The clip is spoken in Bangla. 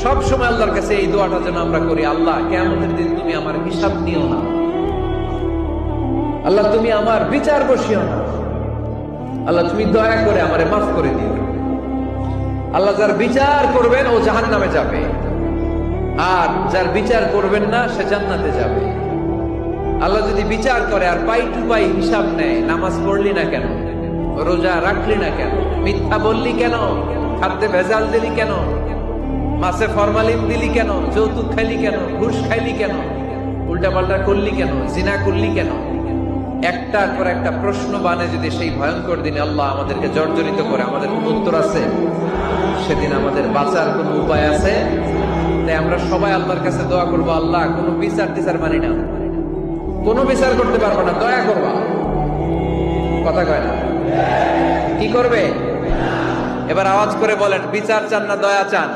সব সময় আল্লাহর কাছে এই দোয়াটা যেন আমরা করি, আল্লাহ কিয়ামতের দিন তুমি আমার হিসাব নিও না, আল্লাহ তুমি আমার বিচার বসিও না, আল্লাহ তুমি দয়া করে আমারে মাফ করে দিও। আল্লাহ যার বিচার করবেন ও জাহান্নামে যাবে, আর যার বিচার করবেন না সে জান্নাতে যাবে। আল্লাহ যদি বিচার করে আর পাই টু পাই হিসাব নেয়, নামাজ পড়লি না কেন, রোজা রাখলি না কেন, মিথ্যা বললি কেন, খাদ্যে ভেজাল দিলি কেন, মাছে ফরমালিন দিলি কেন, যৌতুক খাইলি কেন, ঘুষ খাইলি কেন, উল্টাপাল্টা করলি কেন, জিনা করলি কেন, একটার পর একটা প্রশ্ন বানে যদি সেই ভয়ঙ্কর দিনে আল্লাহ আমাদেরকে জর্জরিত করে, আমাদের কোন উত্তর আছে? সেদিন আমাদের বাঁচার কোন উপায় আছে? তাই আমরা সবাই আল্লাহর কাছে দোয়া করবো, আল্লাহ কোনো বিচার টিচার মানি না, কোনো বিচার করতে পারবো না, দয়া করবা। কথা কয় না? কি করবে? এবার আওয়াজ করে বলেন, বিচার চান না দয়া চান?